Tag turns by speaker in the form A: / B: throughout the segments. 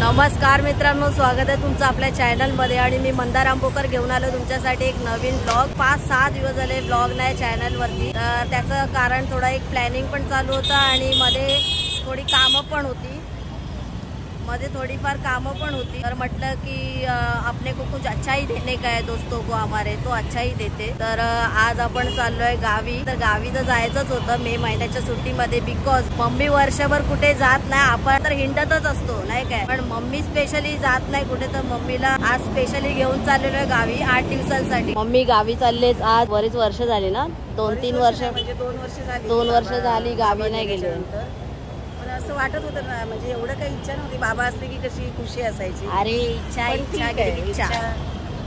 A: नमस्कार मित्रांनो, स्वागत आहे तुमचं आपल्या चॅनलमध्ये। आणि मी मंदार आंबोकर घेऊन आलो तुमच्यासाठी एक नवीन ब्लॉग। 5-6 दिवस झाले ब्लॉग नाही चॅनलवरती, तर त्याचं कारण थोडा एक प्लॅनिंग पण चालू होता आणि मध्ये थोडी कामं पण होती, थोडीफार कामं पण होती। तर म्हटलं की अपने को कुछ अच्छा ही देने का है दोस्तों को हमारे, तो अच्छा ही देते। तर आज आपण चाललोय गावी। तर गावी तर जायचंच होतं मे महिन्याच्या सुट्टीमध्ये, बिकॉज मम्मी वर्षभर कुठे जात नाही, आपण तर हिंडतच असतो नाही काय, पण मम्मी स्पेशली जात नाही कुठे। तर मम्मीला आज स्पेशली घेऊन चाललेलो आहे गावी 8 दिवसांसाठी। मम्मी गावी चाललेच आज, बरेच वर्ष झाली ना, 2-3 वर्ष,
B: म्हणजे 2 वर्ष झाली,
A: 2 वर्ष झाली गावी नाही गेले।
B: असं वाटत होतं ना, म्हणजे एवढं काही इच्छा नव्हती, बाबा असले की कशी खुशी असायची।
A: अरे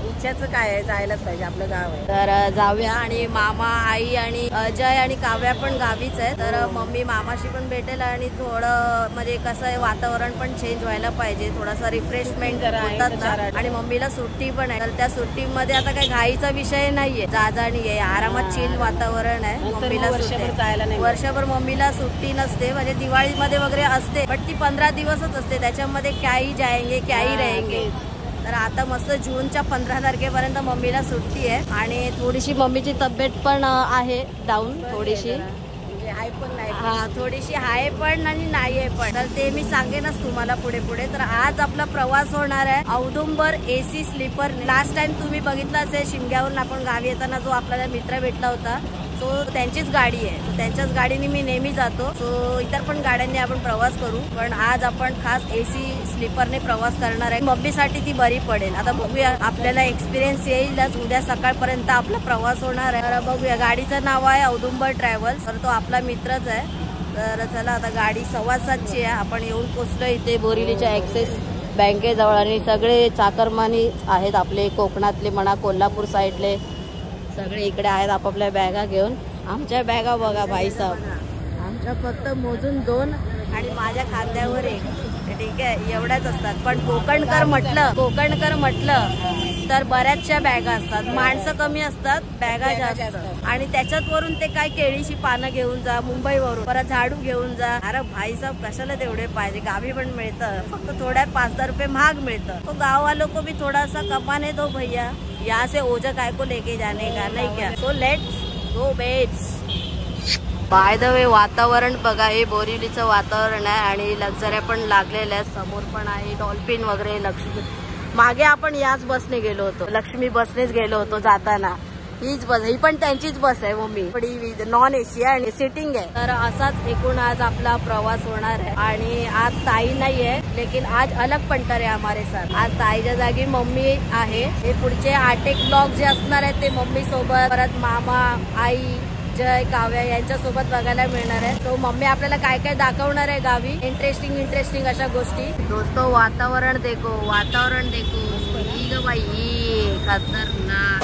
B: इच्छाचं काय आहे, जायलाच पाहिजे, आपलं गाव आहे
A: तर जाऊया। आणि मामा, आई आणि अजय आणि काव्या पण गावीच आहे, तर मम्मी मामाशी पण भेटेल आणि थोडं म्हणजे कसं आहे, वातावरण पण चेंज व्हायला पाहिजे, थोडासा रिफ्रेशमेंट होतात ना। आणि मम्मीला सुट्टी पण आहे, तर त्या सुट्टीमध्ये आता काही घाईचा विषय नाहीये, जाजाणी आहे, आरामात चिल वातावरण आहे। मम्मीला वर्षभर मम्मीला सुट्टी नसते, म्हणजे दिवाळीमध्ये वगैरे असते, बट ती 15 दिवसच असते, त्याच्यामध्ये क्याही जाएंगे क्याही रहेंगे। तर आता मस्त जूनच्या 15 तारखेपर्यंत मम्मीला सुट्टी आहे आणि थोडीशी मम्मीची तब्येत पण आहे डाऊन, थोडीशी
B: हाय पण नाही,
A: हा थोडीशी आहे पण आणि नाही आहे पण, तर ते मी सांगेनच तुम्हाला पुढे पुढे। तर आज आपला प्रवास होणार आहे औदुंबर AC स्लीपर। लास्ट टाइम तुम्ही बघितलं असेल, शिमग्यावरून आपण गावी येताना जो आपल्याला मित्र भेटला होता, सो त्यांचीच गाडी आहे, त्यांच्याच गाडीने मी नेहमी जातो। सो इतर पण गाड्यांनी आपण प्रवास करू, पण आज आपण खास AC स्लीपरने प्रवास करणार आहे। मम्मीसाठी ती बरी पडेल। आता बघूया, आपल्याला एक्सपिरियन्स येईलच, उद्या सकाळपर्यंत आपला प्रवास होणार आहे। तर बघूया, गाडीचं नाव आहे औदुंबर ट्रॅव्हल्स, तर तो आपला मित्रच आहे। तर चला, आता गाडी 7:15ची आहे, आपण येऊन पोचलो इथे बोरिवलीच्या ॲक्सिस बँकेजवळ। आणि सगळे चाकरमानी आहेत आपले, कोकणातले म्हणा, कोल्हापूर साईडले सगळे इकडे आहेत आपापल्या बॅगा घेऊन। आमच्या बॅगा बघा भाईसाहेब, आमच्या फक्त मोजून 2 आणि माझ्या खांद्यावर 1, ठीक आहे, एवढ्याच असतात। पण कोकणकर म्हटलं तर बऱ्याचशा बॅगा असतात, माणसं कमी असतात, बॅगा जास्त। आणि त्याच्यात वरून ते काय केळीची पानं घेऊन जा मुंबईवरून, परत झाडू घेऊन जा। अरे भाईसाहेब, कशाला तेवढे पाहिजे, गावी पण मिळतं, फक्त थोड्या 5-10 रुपये महाग मिळतं। तो गाव वालों को भी थोड़ा सा कमाने दो भैया, यहाँ से ओझा काय को लेके जाने का, नहीं क्या। So let's go babes. By the way, वातावरण बघा, हे बोरिवलीचं वातावरण आहे आणि लक्झऱ्या पण लागलेल्या आहेत, समोर पण आहे डॉल्फिन वगैरे, लक्ष्मी। मागे आपण याच बसने गेलो होतो, लक्ष्मी बसनेच गेलो होतो जाताना, हीच बस, ही पण त्यांचीच बस आहे मम्मी, थोडी नॉन AC आहे आणि सिटिंग आहे। तर असाच एकूण आज आपला प्रवास होणार आहे। आणि आज ताई नाही आहे, लेकिन आज अलग पंटर आहे हमारे साथ। आज ताईच्या जागी मम्मी आहे। हे पुढचे 8 एक ब्लॉग जे असणार आहेत ते मम्मी सोबत, परत मामा, आई, जय, काव्या यांच्यासोबत बघायला मिळणार आहे। तो मम्मी आपल्याला काय काय दाखवणार आहे गावी, इंटरेस्टिंग अशा गोष्टी। दोस्तों, वातावरण देखो, ही ग बाई, खतरनाक।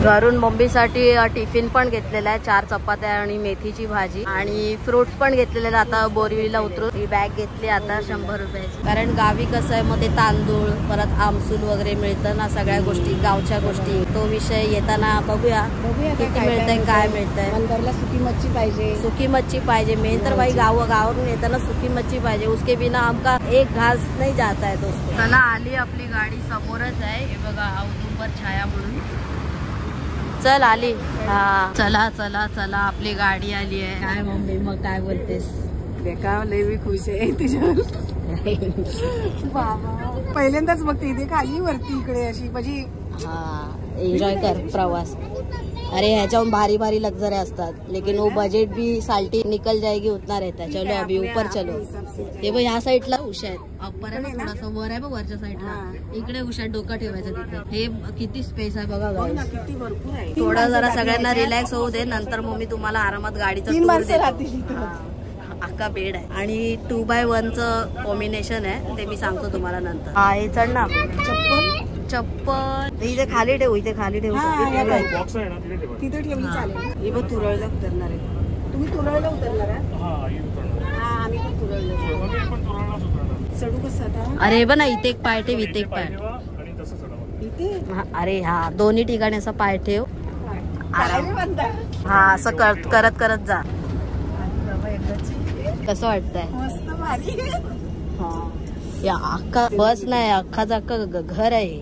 A: घरून मम्मीसाठी टिफिन पण घेतलेला आहे, 4 चपात्या आणि मेथीची भाजी आणि फ्रुट्स पण घेतलेले। आता बोरिवलीला उतरून ही बॅग घेतली आता 100 रुपयाची, कारण गावी कसं आहे, मध्ये तांदूळ, परत आमसूल वगैरे मिळतं ना, सगळ्या गोष्टी गावच्या गोष्टी। तो विषय येताना बघूया किती मिळतंय, काय मिळतंय।
B: मंदारला सुकी मच्छी पाहिजे, मेन तर बाई गावावरून येताना सुकी मच्छी पाहिजे, उसके बिना आमका एक घास नाही जाता है दोस्तों। चला, आली आपली गाडी, समोरच आहे, हे बघा औदुंबर छाया म्हणून। चल आली, हा चला चला चला, आपली गाडी आली आहे। काय मम्मी, मग काय बोलतेस? बेका लय मी खुश आहे तुझ्यावर बाबा, पहिल्यांदाच बघते इथे खाली वरती इकडे अशी, म्हणजे
A: हा, एन्जॉय कर प्रवास। अरे ह्याच्याहून भारी लक्झऱ्या असतात, लेकिन वो बजेट भी साल्टी निकल जाएगी, उतना रहता है। चलो अभी ऊपर चलो, ते बघ ह्या साईडला उशा आहेत, अप्पर आहे ना, थोडासा वर आहे बघ, वरच्या साईडला इकडे उशा, डोका ठेवायचं तिथे। हे किती स्पेस आहे बघा गाईस,
B: किती भरपूर आहे।
A: थोडं जरा सगळ्यांना रिलॅक्स होऊ दे, नंतर मग मी तुम्हाला आरामात गाडीचा टूर देतो। अख्खा बेड आहे आणि 2x1चं कॉम्बिनेशन आहे, ते मी सांगतो तुम्हाला नंतर। हा, हे चढ ना, चप्पल इथे खाली ठेवू,
B: तिथे ठेवली चालेल। ही बघ, तुरळला उतरणार आहे, तुम्ही तुरळला उतरणार आहे? आम्ही पण तुरळला चढू कसं आता?
A: अरे बघ ना, इथे एक पाय ठेव, इथे एक पाय, अरे हा, दोन्ही ठिकाणी असा पाय ठेव
B: हा असं करत करत जा. कसं वाटतंय?
A: मस्त भारी.
B: या अख्खा बस नाही, अख्खाच अख्खा घर आहे.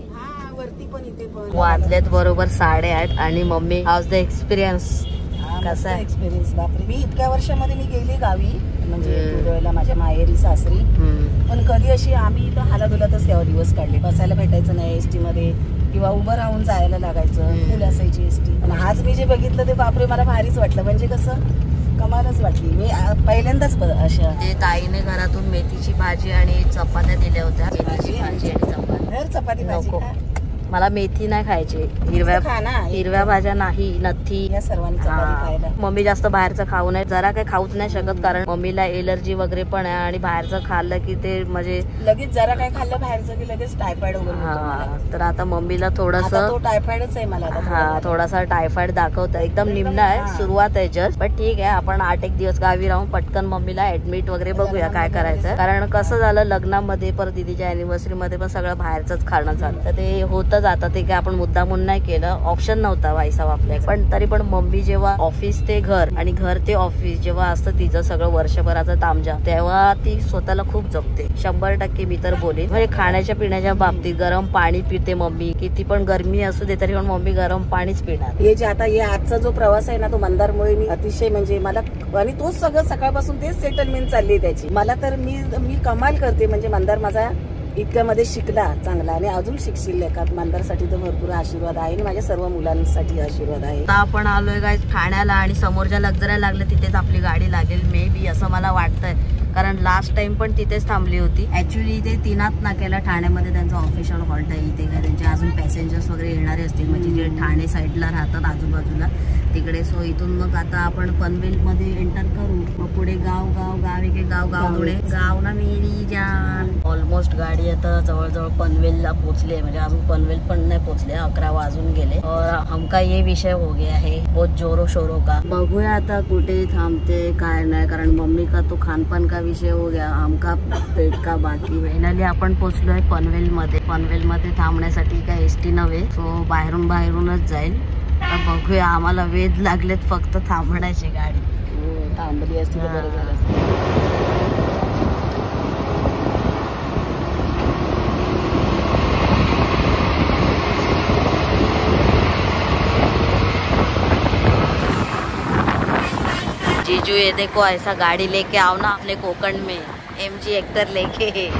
A: वरती पण इथे पण.
B: वाजलेत बरोबर 8:30 आणि मम्मी हाऊस द एक्सपिरियन्स. कसा आहे
A: एक्सपिरियन्स? बापरे, मी इतक्या वर्षामध्ये मी गेली गावी, म्हणजे पुरवला माझ्या माहेरी सासरी, पण कधी अशी आम्ही इथं हालादुलातच तेव्हा दिवस काढले. बसायला भेटायचं नाही एसटी मध्ये किंवा उभं राहून जायला लागायचं, फुल असायची एसटी. पण आज मी जे बघितलं ते बापरे मला भारीच वाटलं. म्हणजे कसं कमालच वाटली. मी पहिल्यांदाच अशा
B: ते ताईने घरातून मेथीची भाजी आणि चपात्या दिल्या होत्या. मेथीची भाजी आणि चपाती.
A: चपाती
B: नको, मला मेथी नाही खायची. हिरव्या भाज्या नाही, नथी.
A: या सर्वांनी चपाती खायला.
B: मम्मी जास्त बाहेरचं खाऊ नये, जरा काही खाऊच नाही शकत कारण मम्मीला एलर्जी वगैरे पण आहे आणि बाहेरचं खाल्लं की ते म्हणजे
A: लगेच जरा काय खाल्लं बाहेरचं की लगेच टायफॉइड वगैरे.
B: तर आता मम्मीला थोडस
A: टायफॉइडच आहे मला.
B: हा थोडासा टायफॉइड दाखवतं. एकदम निम्न आहे, सुरुवात आहे जस्ट. पण ठीक आहे, आपण 8-1 दिवस गावी राहून पटकन मम्मीला ऍडमिट वगैरे बघूया काय करायचं. कारण कसं झालं लग्नामध्ये परत दीदीच्या अॅनिव्हर्सरी मध्ये पण सगळं बाहेरच खाणं झालं. तर ते होतं जातं. ते काय आपण मुद्दामून नाही केलं, ऑप्शन नव्हता वायसाव आपल्याकडे. पण तरी पण मम्मी जेव्हा ऑफिस ते घर आणि घर ते ऑफिस जेव्हा असतं तिचं सगळं वर्षभराचं तामझाम, तेव्हा ती स्वतःला खूप जपते. 100% मी तर बोलीन. म्हणजे खाण्याच्या पिण्याच्या बाबतीत गरम पाणी पिते मम्मी. किती पण गरमी असू दे तरी पण मम्मी गरम पाणीच पिणार.
A: हे जे आता हे आजचा जो प्रवास आहे ना तो मंदारमुळे मी अतिशय म्हणजे मला, आणि तोच सगळं सकाळपासून तेच सेटलमेंट चालली त्याची. मला तर मी कमाल करते. म्हणजे मंदार माझा इतक्यामध्ये शिकला चांगला आणि अजून शिकशील का. मंदारसाठी तर भरपूर आशीर्वाद आहे आणि माझ्या सर्व मुलांसाठी आशीर्वाद आहे.
B: आता आपण आलोय गाईस ठाण्याला आणि समोरच्या लक्झऱ्या लागल्या तिथेच आपली गाडी लागेल मे बी, असं मला वाटतंय. कारण लास्ट टाइम पण तिथेच थांबली होती. ऍक्च्युली ते 3 नाक्याला ठाण्यामध्ये त्यांचं ऑफिशियल हॉल्ट आहे. इथे काय त्यांचे अजून पॅसेंजर्स वगैरे येणारे असतील म्हणजे जे ठाणे साईडला राहतात आजूबाजूला तिकडे. सो इथून मग आता आपण पनवेल मध्ये एंटर करू. मग पुढे गाव पुढे गाव ना मेरी जान. ऑलमोस्ट गाडी आता जवळजवळ पनवेलला पोहोचली, म्हणजे अजून पनवेल पण नाही पोहोचले, 11 वाजून गेले. और हमका ये विषय हो गया है बहुत जोरो शोरो का. बघूया आता कुठे थांबते काय नाही, कारण मम्मी का तो खानपान का विषय हो गया, हमका पेट का बाकी. फायनली आपण पोहोचलोय पनवेलमध्ये. पनवेलमध्ये थांबण्यासाठी काय एसटी नव्हे, सो बाहेरूनच जाईल. तर बघूया, आम्हाला वेध लागलेत फक्त थांबण्याची. गाडी
A: थांबली असती तर बरं झालं असतं.
B: जीजू ये देखो ऐसा गाड़ी लेके आओ ना अपने कोकण में, MG हेक्टर लेके.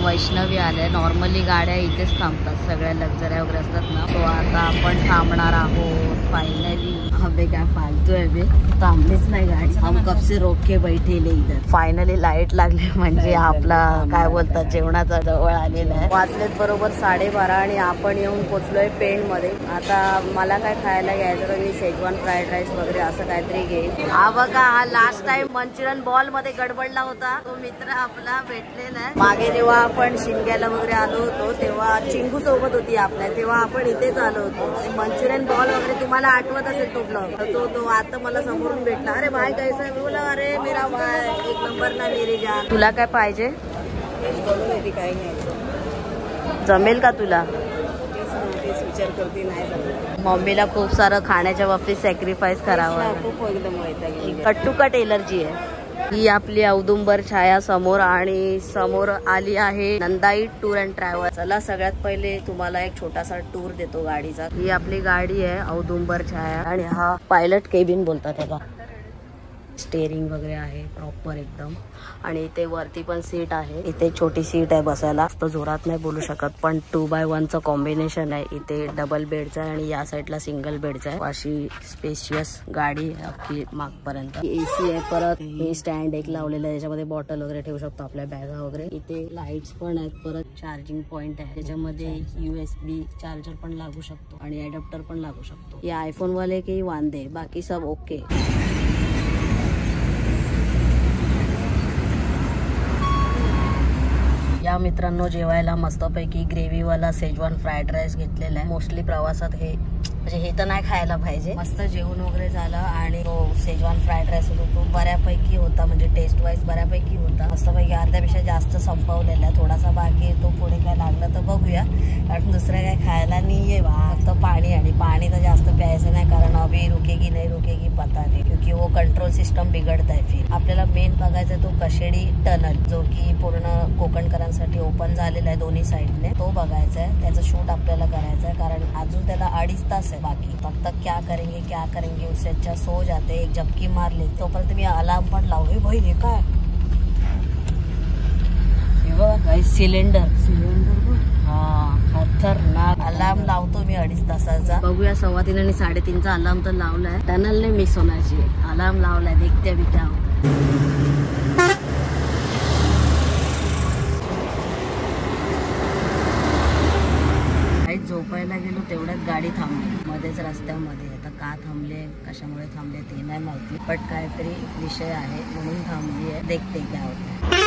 B: वैष्णवी आले. नॉर्मली गाड्या इथेच थांबतात, सगळ्या लक्झऱ्या वगैरे असतात ना. तो आता आपण थांबणार आहोत फायनली. अबे क्या फालतू है बे, थांबलीच नाही गाडी. हम कब से रोक के बैठेले इधर. फायनली लाईट लागली म्हणजे आपला काय बोलतात जेवणाचा जवळ आलेला आहे. वाजलेत बरोबर 12:30 आणि आपण येऊन पोचलोय पेण मध्ये. आता मला काय खायला घ्यायचं तर मी शेजवान फ्राईड राईस वगैरे असं काहीतरी घेईन. हा बघा, हा लास्ट टाइम मंचुरियन बॉल मध्ये गडबडला होता तो मित्र आपला भेटलेला आहे. मागे जेव्हा आपण शिमग्याला वगैरे आलो होतो तेव्हा चिंगू सोबत होती आपल्या, तेव्हा आपण इथेच आलो होतो. मंचुरियन बॉल वगैरे तुम्हाला आठवत असेल तो ब्लॉग. तो आता मला समोरून भेटला. अरे भाई कैसा है, बोला अरे मेरा भाई एक नंबर ना मेरी जान. तुला काय पाहिजे?
A: काय घ्यायचं
B: जमेल का तुला?
A: विचार करते नाही.
B: मम्मीला खूप सारं खाण्याच्या बाबतीत सॅक्रिफाईस करावं.
A: खूप एकदम
B: कट टू कट एलर्जी आहे. ही आपली औदुंबर छाया समोर आणि समोर आली आहे नंदाई टूर अँड ट्रॅव्हल. चला सगळ्यात पहिले तुम्हाला एक छोटासा टूर देतो गाडीचा. ही आपली गाडी आहे औदुंबर छाया आणि हा पायलट केबिन बोलतात त्याला. स्टेअरिंग वगैरे आहे प्रॉपर एकदम आणि इथे वरती पण सीट आहे. इथे छोटी सीट आहे बसायला. तो जोरात नाही बोलू शकत पण 2x1चं कॉम्बिनेशन आहे. इथे डबल बेडचा आहे आणि या साईडला सिंगल बेडचा आहे. अशी स्पेशियस गाडी अख्खी मागपर्यंत. AC आहे. परत हे स्टँड एक लावलेलं आहे, त्याच्यामध्ये बॉटल वगैरे ठेवू शकतो, आपल्या बॅगा वगैरे. इथे लाईट्स पण आहेत. परत चार्जिंग पॉइंट आहे, त्याच्यामध्ये USB चार्जर पण लागू शकतो आणि अडॅप्टर पण लागू शकतो. या आयफोन वाले की वांदे, बाकी सब ओके. या मित्रांनो जेवायला मस्तपैकी ग्रेव्हीवाला शेजवान फ्राईड राईस घेतलेला आहे. मोस्टली प्रवासात हे म्हणजे हे तर नाही खायला पाहिजे. मस्त जेवण वगैरे झालं आणि तो शेजवान फ्राईड राईस होता तो बऱ्यापैकी होता, म्हणजे टेस्ट वाईज बऱ्यापैकी होता. मस्तपैकी अर्ध्यापेक्षा जास्त संपवलेला आहे. थोडासा बाकी आहे, तो पुढे काय लागलं तर बघूया. कारण दुसरं काय खायला नाहीये बा, फक्त पाणी. आणि पाणी तर जास्त प्यायचं नाही कारण अभी रुकेगी नाही रुकेगी पता नाही, क्योंकि वो कंट्रोल सिस्टम बिघडत आहे. फिर आपल्याला मेन बघायचा तो कशेडी टनल, जो की पूर्ण कोकणकरांसाठी ओपन झालेला आहे दोन्ही साईडने. तो बघायचा आहे, त्याचं शूट आपल्याला करायचं आहे कारण अजून त्याला 2.5 तास आहे बाकी. फक्त क्या करेंगे उससे अच्छा सो जाते. एक झपकी मारली तोपर्यंत मी अलार्म पण लावू. भाई हे काय सिलेंडर हा खतरनाक. अलार्म लावतो मी 2.5 तासाचा. बघूया 3:15 आणि 3:30चा अलार्म तर लावलाय. टनल ने मिस होण्याची अलार्म लावलाय. देखते अभी क्या होता. झोपायला गेलो तेवढ्यात गाडी थांबली मध्येच रस्त्यामध्ये. आता का थांबले कशामुळे थांबले ते नाही माहिती, बट काहीतरी विषय आहे म्हणून थांबली आहे. देखते क्या होतं.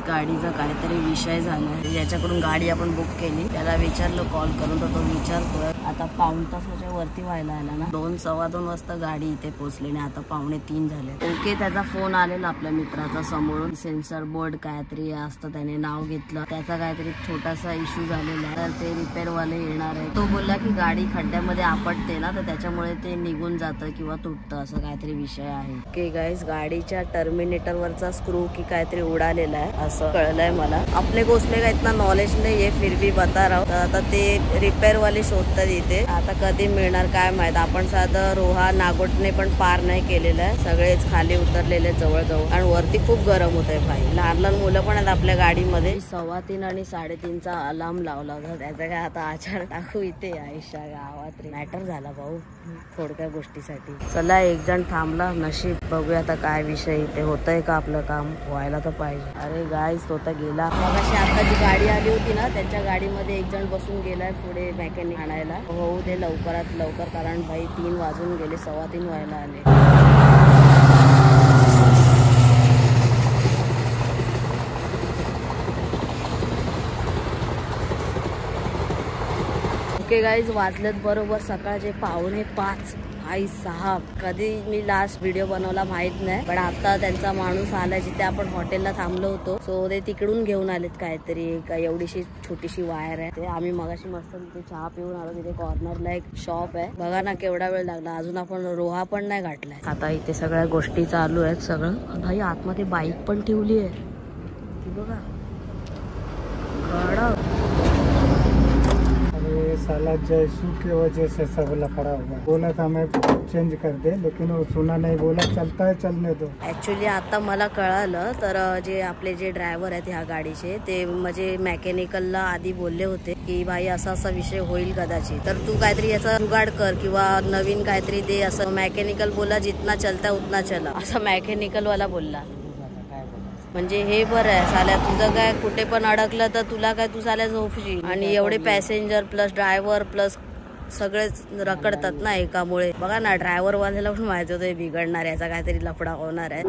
B: गाडीचा काहीतरी विषय झाला. ज्याच्याकडून गाडी आपण बुक केली त्याला विचारलं कॉल करून, तर तो विचारतोय आता 1.5 तासाच्या वरती व्हायला आला ना. 2:15 वाजता गाडी इथे पोहोचली आणि आता 2:45 झाले. ओके, त्याचा फोन आलेला आपल्या मित्राचा समोरून. सेन्सर बोर्ड काहीतरी असतं, त्याने नाव घेतलं. त्याचा काहीतरी छोटासा इश्यू झालेला आहे, तर ते रिपेअर वाले येणार आहे. तो बोलला की गाडी खड्ड्यामध्ये आपटते ना, तर त्याच्यामुळे ते निघून जातं किंवा तुटतं, असं काहीतरी विषय आहे. ओके गाईज, गाडीच्या टर्मिनेटर वरचा स्क्रू की काहीतरी उडालेला आहे असं कळलंय मला. आपले को उसमें का इतना नॉलेज नाही आहे, फिर भी बता रहा हूं. आता ते रिपेअर वाले शोधतात इथे. आता कधी मिळणार काय माहित. आपण साधं रोहा नागोटने पण पार नाही केलेलं आहे. सगळेच खाली उतरलेले जवळजवळ आणि वरती खूप गरम होत आहे भाई. लहान लहान मुलं पण आहेत आपल्या गाडीमध्ये. 3:15 आणि 3:30चा अलार्म लावला होता. त्याचा काय आता आचार टाकू इथे आयुष्या गावात. मॅटर झाला भाऊ थोडक्या गोष्टीसाठी. चला एक जण थांबला, नशीब. बघूया आता काय विषय इथे. होतंय का आपलं काम, व्हायला तर पाहिजे. अरे गाईस तो तर गेला. मग अशी आता जी गाडी आली होती ना त्यांच्या गाडीमध्ये एक जण बसून गेलाय पुढे मेकॅनिक आणायला. होऊ दे लवकरात लवकर कारण भाई 3 वाजून गेले, 3:15 व्हायला आले. ओके गाईज, वाजलेत बरोबर सकाळचे 4:45. भाई साहब, कधी मी लास्ट व्हिडिओ बनवला माहित नाही, पण आता त्यांचा माणूस आला जिथे आपण हॉटेलला थांबलो होतो. सो ते तिकडून घेऊन आलेत काहीतरी. एवढीशी छोटीशी वायर आहे. ते आम्ही मगाशी मस्त तिथे चहा पिऊन आलो. तिथे कॉर्नरला एक शॉप आहे. बघा ना केवढा वेळ लागला, अजून आपण रोहा पण नाही गाठलाय. आता इथे सगळ्या गोष्टी चालू आहेत सगळं. भाई आतमध्ये बाईक पण ठेवली आहे ती बघा.
C: साला जयसू की वजह से सब लफड़ा हुआ. बोला था मैं चेंज कर दे, लेकिन वो सुना नहीं. बोला चलता है चलने दो.
B: ऍक्च्युली आता मला कळालं, तर जे आपले जे ड्रायव्हर आहेत ह्या गाडीचे, ते म्हणजे मेकॅनिकलला आधी बोलले होते की भाई असा असा विषय होईल कदाचित, तर तू काहीतरी याचा जुगाड कर किंवा नवीन काहीतरी दे असं. मेकॅनिकल बोला जितना चलता उतना चला, असं मेकॅनिकल वाला बोलला. म्हणजे हे बरं आहे साल्या, तुझं काय कुठे पण अडकलं तर तुला काय, तू साल्या झोपशील. आणि एवढे पॅसेंजर प्लस ड्रायव्हर प्लस सगळेच रखडतात ना एकामुळे. बघा ना, ड्रायव्हर वाल्याला पण माहिती होतं बिघडणार, याचा काहीतरी लफडा होणार आहे.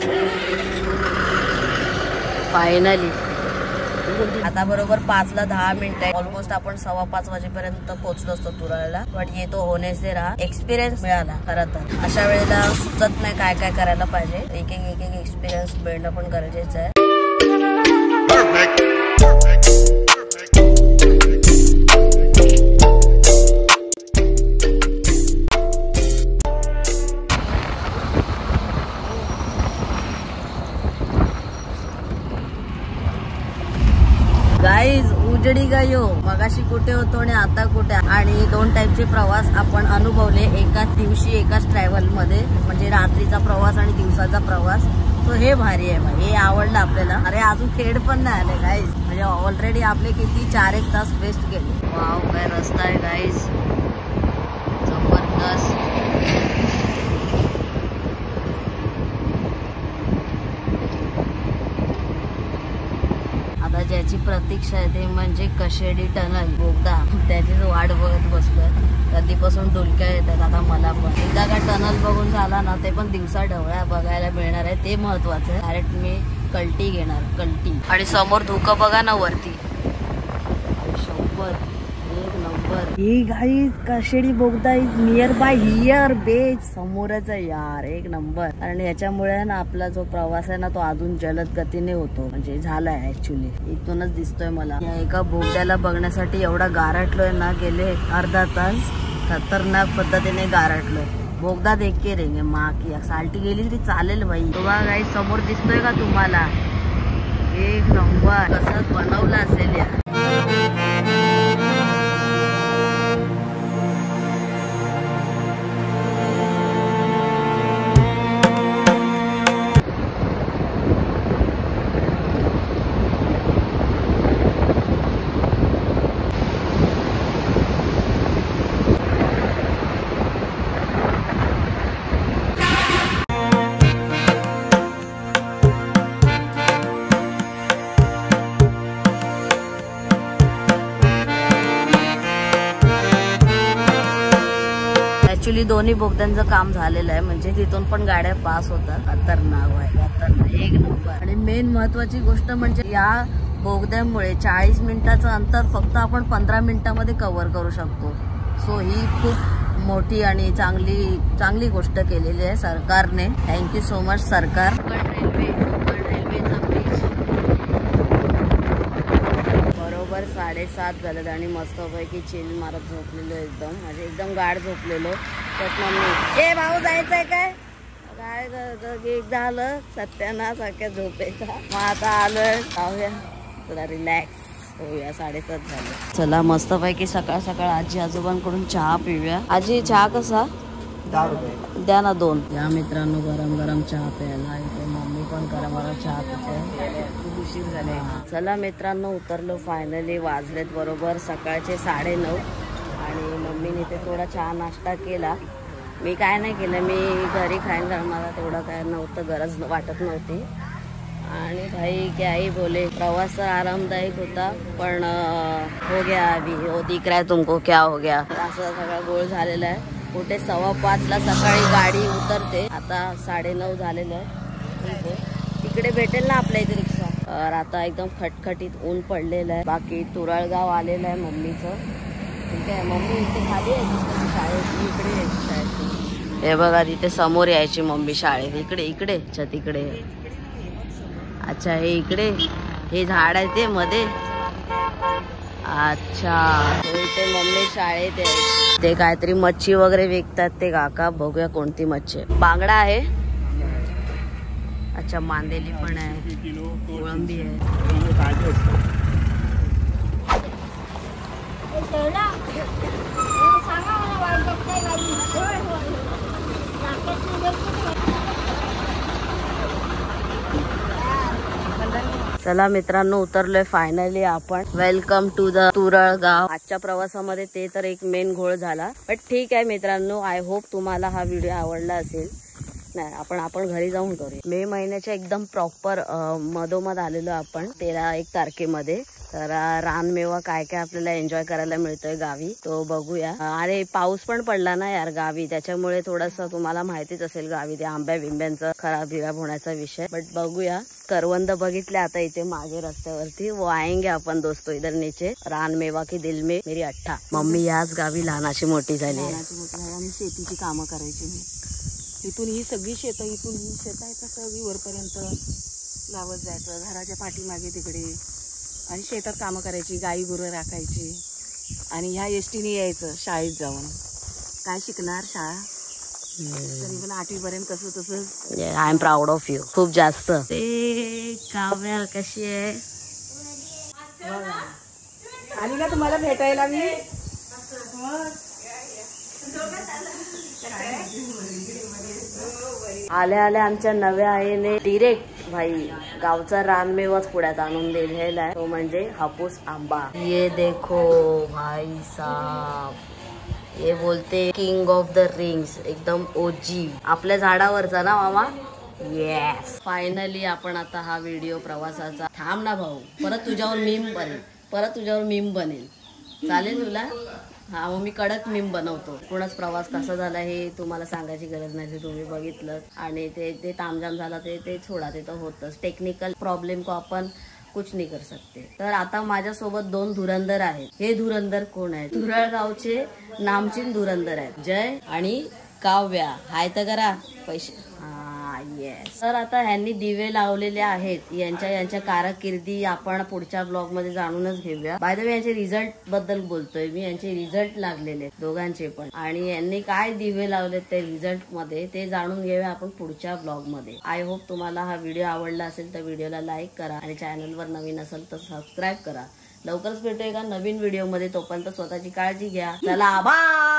B: फायनली आता बरोबर 5ला 10 मिनिट आहे. ऑलमोस्ट आपण 4:15 वाजेपर्यंत पोहोचलो असतो तुरळला. बट ये तो होने से रहा. एक्सपिरियन्स मिळाला खरं तर. अशा वेळेला सुचत नाही काय काय करायला पाहिजे. एक एक एक्सपिरियन्स मिळणं पण गरजेचं आहे. गाईज उजडी गयो. मगाशी कुठे होतो आणि आता कुठे. आणि 2 टाईपचे प्रवास आपण अनुभवले एकाच दिवशी एकाच ट्रॅव्हल मध्ये, म्हणजे रात्रीचा प्रवास आणि दिवसाचा प्रवास. सो हे भारी आहे भाई, हे आवडलं आपल्याला. अरे अजून खेड पण नाही आले गाईज, म्हणजे ऑलरेडी आपले किती 4-1 तास वेस्ट गेले. वाव काय रस्ता आहे गाईज, जबरदस्त. ज्याची प्रतीक्षा आहे ते म्हणजे कशेडी टनल बोगदा, त्याचीच वाट बघत बसलोय. कधीपासून डुलक्या येतात आता मला पण. एकदा का टनल बघून झाला ना, ते पण दिवसा ढवळ्या बघायला मिळणार आहे, ते महत्वाचं आहे. डायरेक्ट मी कल्टी घेणार, कल्टी. आणि समोर धुकं बघा ना वरती, 100 एक नंबर. ही गाईज कशेडी बोगदा इज नियर बाय हियर बेच, समोरच आहे यार, एक नंबर. कारण याच्यामुळे ना आपला जो प्रवास आहे ना तो अजून जलद गतीने होतो, म्हणजे झालाय ऍक्च्युली. इथूनच दिसतोय मला. या एका बोगद्याला बघण्यासाठी एवढा गारटलोय ना, गेले अर्धा तास खतरनाक पद्धतीने गारटलोय. बोगदा देख के रेंगे माँ की, साल्टी गेली तरी चालेल भाई. बघा गाईज समोर दिसतोय का तुम्हाला, एक नंबर. कसं बनवलं असेल या. ऍक्च्युली दोन्ही बोगद्यांचं काम झालेलं आहे, म्हणजे तिथून पण गाड्या पास होतात. खतरनाक आहे, खतरनाक, एक नंबर. आणि मेन महत्वाची गोष्ट म्हणजे या बोगद्यामुळे 40 मिनिटाचं अंतर फक्त आपण 15 मिनिटांमध्ये कव्हर करू शकतो. सो ही खूप मोठी आणि चांगली गोष्ट केलेली आहे सरकारने. थँक्यू सो मच सरकार. बरोबर 7:30 झालं आणि मस्तपैकी चिल मारत झोपलेलो एकदम, म्हणजे एकदम गाढ झोपलेलो. त्यात मम्मी ए भाऊ जायचंय काय झालं सत्यानाश अख्या झोपेचा. मग आता आलोय, जाऊया थोडा रिलॅक्स होऊया. 7:30 झालं. चला मस्तपैकी सकाळ सकाळ आजी आजोबांकडून चहा पिऊया. आजी चहा कसा?
C: 10 रुपये
B: द्या ना 2. या मित्रांनो गरम गरम चहा प्यायला इथे मम्मी पण गरम गरम चहा पिते. खूप उशीर झाले. चला मित्रांनो उतरलो फायनली. वाजलेत बरोबर सकाळचे 9:30 आणि मम्मीने इथे थोडा चहा नाश्ता केला. मी काय नाही केलं, मी घरी खाईन कारण मला तेवढं काय नव्हतं, गरज वाटत नव्हती. आणि भाई क्याही बोले, प्रवास तर आरामदायक होता पण हो गया अभी, हो दिख रहा है तुमको क्या हो गया. असं सगळं गोळ झालेला आहे. कुठे 5:15 सकाळी गाडी उतरते, आता 9:30 झालेलं आहे. तिकडे भेटेल ना आपल्या इथे रिक्षा. तर आता एकदम खटखटीत ऊन पडलेलं आहे. बाकी तुरळगाव आलेलं आहे मम्मीचं. ठीक आहे, मम्मी इथे खाली यायची शाळेत, इकडे यायची शाळेत. हे बघा तिथे समोर यायची मम्मी शाळेत. इकडे तिकडे. अच्छा हे इकडे हे झाड आहे ते मध्ये. अच्छा इथे मम्मी शाळेत आहे. ते काहीतरी मच्छी वगैरे विकतात ते काका. बघूया कोणती मच्छी. बांगडा आहे. अच्छा मांदेली पण आहे, कोळंबी आहे. चला मित्रांनो उतरलोय फायनली आपण. Welcome to the Turalgaon. आजच्या प्रवासामध्ये ते तर एक मेन घोळ झाला, बट ठीक आहे मित्रांनो. आय होप तुम्हाला हा व्हिडिओ आवडला असेल. नाही आपण घरी जाऊन करूया. मे महिन्याच्या एकदम प्रॉपर मधोमध आलेलो आपण 13-1 तारखेमध्ये. तर रानमेवा काय काय आपल्याला एन्जॉय करायला मिळतोय गावी तो बघूया. अरे पाऊस पण पडला ना यार गावी, त्याच्यामुळे थोडस तुम्हाला माहितीच असेल गावी ते आंब्या बिंब्यांचं खराब होण्याचा विषय. बट बघूया. करवंद बघितले आता इथे मागे रस्त्यावरती. वो आएंगे आपण दोस्तो इधर नीचे. रानमेवा की दिल में मेरी अठ्ठा. मम्मी याच गावी लहानाची मोठी झाली आणि शेतीची कामं करायची. इथून ही सगळी शेतं आहेत सगळी वरपर्यंत लावत जायचं. घराच्या पाठीमागे तिकडे आणि शेतात कामं करायची, गाई गुरं राखायची. आणि ह्या एसटीने यायचं शाळेत जाऊन. काय शिकणार शाळा तरी पण 8वी पर्यंत कसं तसं. I am proud of you. खूप जास्त. ते काव्या कशी आहे
A: आणि ना तुम्हाला भेटायला मी.
B: आल्या आमच्या नव्या आईने डिरेक्ट भाई गावचा रानमेवाच पुण्यात आणून दिलेला आहे, तो म्हणजे हापूस आंबा. ये देखो भाई साहब, ये बोलते किंग ऑफ द रिंग्स, एकदम ओजी. आपल्या झाडावरचा ना मामा. येस, फायनली आपण आता हा व्हिडिओ प्रवासाचा, थांब ना भाऊ, परत तुझ्यावर मीम बनेल, चालेल तुला? हा, मग मी कडक मीम बनवतो. कोणाच प्रवास कसा झाला हे तुम्हाला सांगायची गरज नाही, ते तुम्ही बघितलं. आणि ते तामझाम झाला ते सोडा, ते तर होतच. टेक्निकल प्रॉब्लेम को आपण कुछ नाही कर सकते. तर आता माझ्यासोबत 2 धुरंदर आहेत. हे धुरंदर कोण आहेत? धुरळगावचे नामचीन धुरंदर आहेत, जय आणि काव्या. हाय तर करा पैसे. येस. तर आता ह्यांनी दिवे लावलेले आहेत. यांच्या कारकिर्दी आपण पुढच्या ब्लॉग मध्ये जाणूनच घेऊया. बाय द वे, यांचे रिझल्ट बद्दल बोलतोय मी. यांचे रिझल्ट लागलेले दोघांचे पण, आणि यांनी काय दिवे लावलेत ते रिझल्ट मध्ये ते जाणून घेऊया आपण पुढच्या ब्लॉग मध्ये. आय होप तुम्हाला हा व्हिडिओ आवडला असेल तर व्हिडिओला लाईक करा आणि चॅनलवर नवीन असेल तर सबस्क्राईब करा. लवकरच भेटूया एका नवीन व्हिडिओ मध्ये. तोपर्यंत स्वतःची काळजी घ्या. चला बाय.